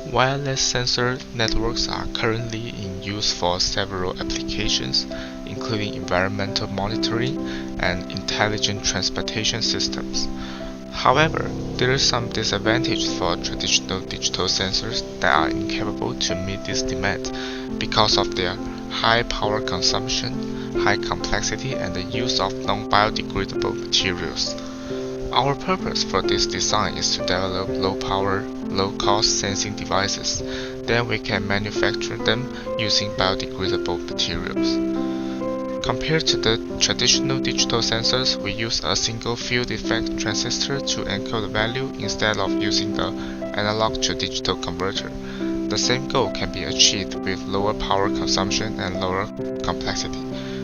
Wireless sensor networks are currently in use for several applications, including environmental monitoring and intelligent transportation systems. However, there is some disadvantage for traditional digital sensors that are incapable to meet this demand because of their high power consumption, high complexity, and the use of non-biodegradable materials. Our purpose for this design is to develop low-power, low-cost sensing devices. Then we can manufacture them using biodegradable materials. Compared to the traditional digital sensors, we use a single field effect transistor to encode the value instead of using the analog to digital converter. The same goal can be achieved with lower power consumption and lower complexity,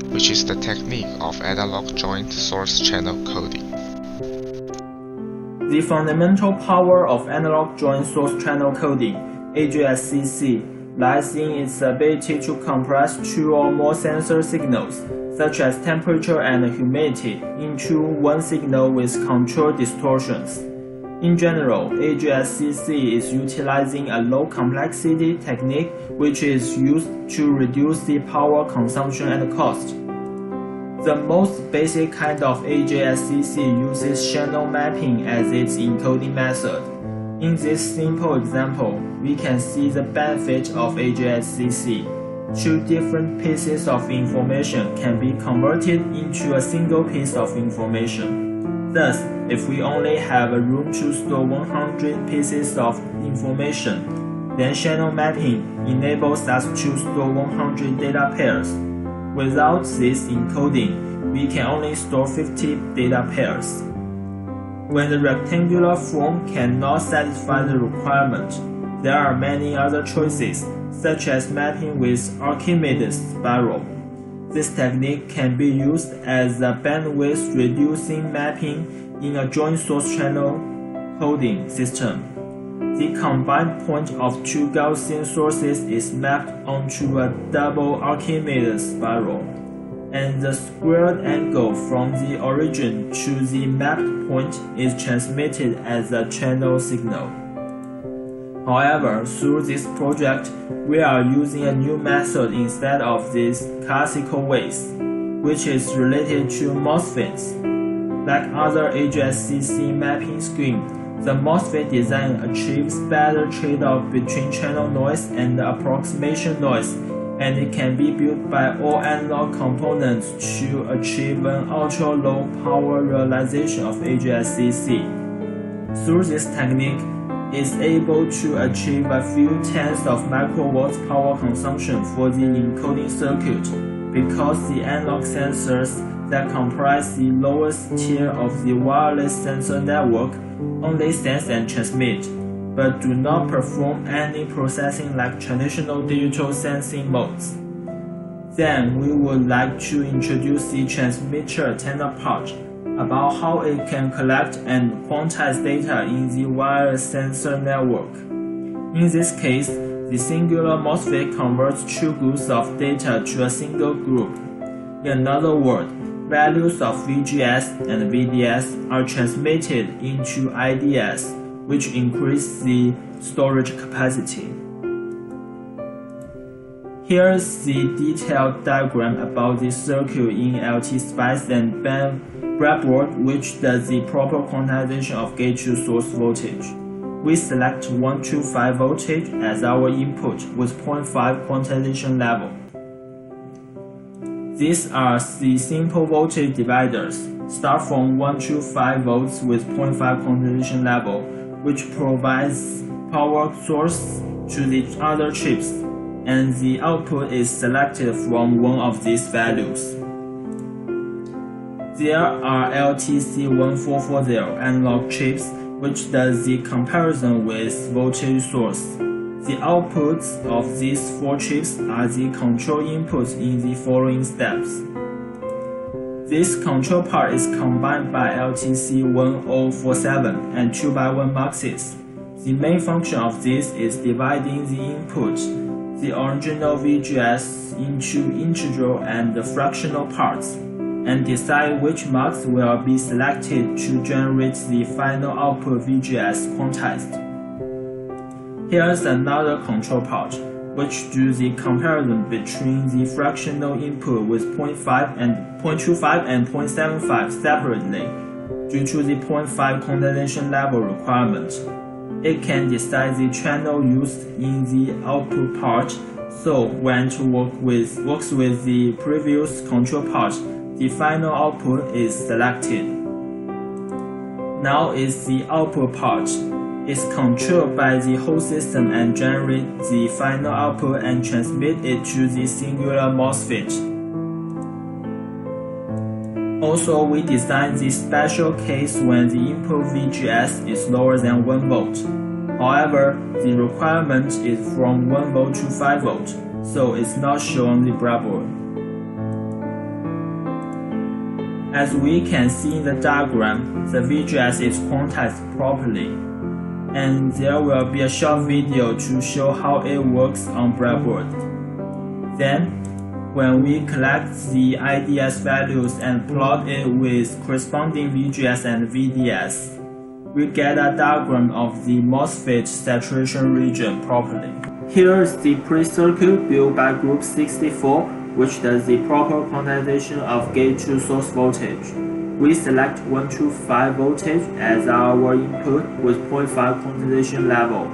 which is the technique of analog joint source channel coding. The fundamental power of analog joint source channel coding, AJSCC, lies in its ability to compress two or more sensor signals, such as temperature and humidity, into one signal with controlled distortions. In general, AJSCC is utilizing a low-complexity technique which is used to reduce the power consumption and cost. The most basic kind of AJSCC uses channel mapping as its encoding method. In this simple example, we can see the benefit of AJSCC. Two different pieces of information can be converted into a single piece of information. Thus, if we only have a room to store 100 pieces of information, then channel mapping enables us to store 100 data pairs. Without this encoding, we can only store 50 data pairs. When the rectangular form cannot satisfy the requirement, there are many other choices, such as mapping with Archimedes spiral. This technique can be used as a bandwidth-reducing mapping in a joint source channel coding system. The combined point of two Gaussian sources is mapped onto a double Archimedes spiral, and the squared angle from the origin to the mapped point is transmitted as a channel signal. However, through this project, we are using a new method instead of these classical ways, which is related to MOSFETs. Like other AJSCC mapping schemes, the MOSFET design achieves better trade-off between channel noise and approximation noise, and it can be built by all analog components to achieve an ultra-low power realization of AJSCC. Through this technique, it is able to achieve a few tenths of microwatts power consumption for the encoding circuit, because the analog sensors that comprise the lowest tier of the wireless sensor network only sense and transmit, but do not perform any processing like traditional digital sensing modes. Then we would like to introduce the transmitter antenna part, about how it can collect and quantize data in the wireless sensor network. In this case, the singular MOSFET converts two groups of data to a single group. In other words, values of VGS and VDS are transmitted into IDS, which increases the storage capacity. Here is the detailed diagram about the circuit in LT-SPICE and breadboard, which does the proper quantization of gate-to-source voltage. We select 125 voltage as our input with 0.5 quantization level. These are the simple voltage dividers. Start from 125 volts with 0.5 quantization level, which provides power source to the other chips, and the output is selected from one of these values. There are LTC1440 analog chips, which does the comparison with voltage source. The outputs of these four chips are the control inputs in the following steps. This control part is combined by LTC1047 and 2x1 muxes. The main function of this is dividing the input, the original VGS, into integral and fractional parts, and decide which mux will be selected to generate the final output VGS quantized. Here's another control part, which do the comparison between the fractional input with 0.5 and 0.25 and 0.75 separately, due to the 0.5 condensation level requirement. It can decide the channel used in the output part, so when it works with the previous control part, the final output is selected. Now is the output part. It's controlled by the whole system and generates the final output and transmit it to the singular MOSFET. Also, we designed this special case when the input VGS is lower than 1 volt. However, the requirement is from 1 volt to 5 volt, so it's not shown on the breadboard. As we can see in the diagram, the VGS is quantized properly, and there will be a short video to show how it works on breadboard. Then, when we collect the IDS values and plot it with corresponding VGS and VDS, we get a diagram of the MOSFET saturation region properly. Here is the pre-circuit built by group 64, which does the proper quantization of gate to source voltage. We select 1 to 5 voltage as our input with 0.5 quantization level.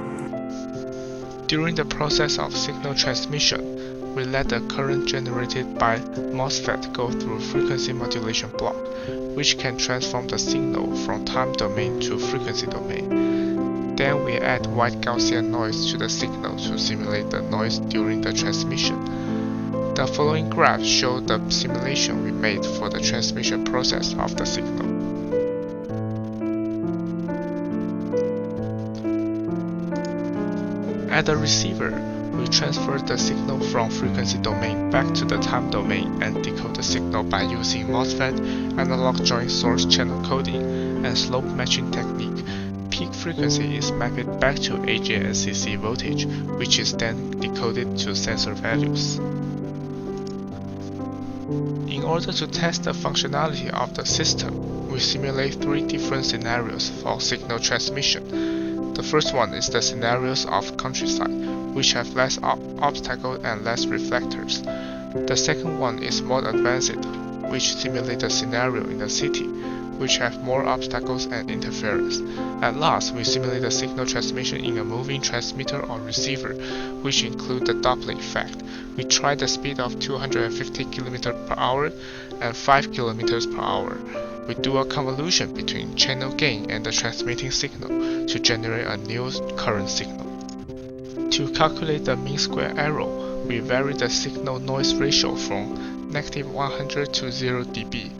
During the process of signal transmission, we let the current generated by MOSFET go through frequency modulation block, which can transform the signal from time domain to frequency domain. Then we add white Gaussian noise to the signal to simulate the noise during the transmission. The following graph shows the simulation we made for the transmission process of the signal. At the receiver, we transfer the signal from frequency domain back to the time domain and decode the signal by using MOSFET, analog joint source channel coding, and slope matching technique. Peak frequency is mapped back to AJSCC voltage, which is then decoded to sensor values. In order to test the functionality of the system, we simulate 3 different scenarios for signal transmission. The first one is the scenarios of countryside, which have less obstacles and less reflectors. The second one is more advanced, which simulates a scenario in the city, which have more obstacles and interference. At last, we simulate the signal transmission in a moving transmitter or receiver, which include the Doppler effect. We try the speed of 250 km per hour and 5 km per hour. We do a convolution between channel gain and the transmitting signal to generate a new current signal. To calculate the mean square error, we vary the signal noise ratio from -100 to 0 dB,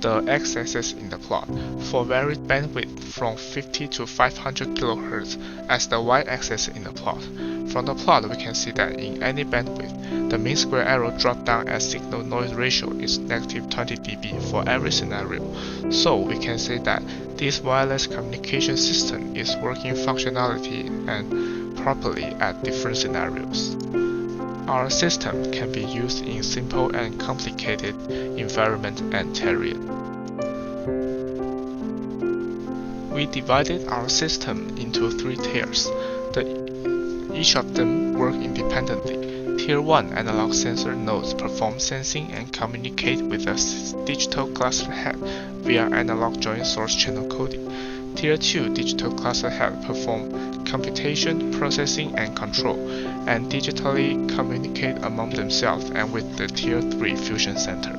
the x-axis in the plot, for varied bandwidth from 50 to 500 kHz as the y-axis in the plot. From the plot, we can see that in any bandwidth, the mean square error drops down as signal noise ratio is -20 dB for every scenario. So we can say that this wireless communication system is working functionality and properly at different scenarios. Our system can be used in simple and complicated environment and terrain. We divided our system into 3 tiers. Each of them work independently. Tier 1 analog sensor nodes perform sensing and communicate with a digital cluster head via analog joint source channel coding. Tier 2 digital cluster head perform computation, processing, and control, and digitally communicate among themselves and with the Tier 3 fusion center.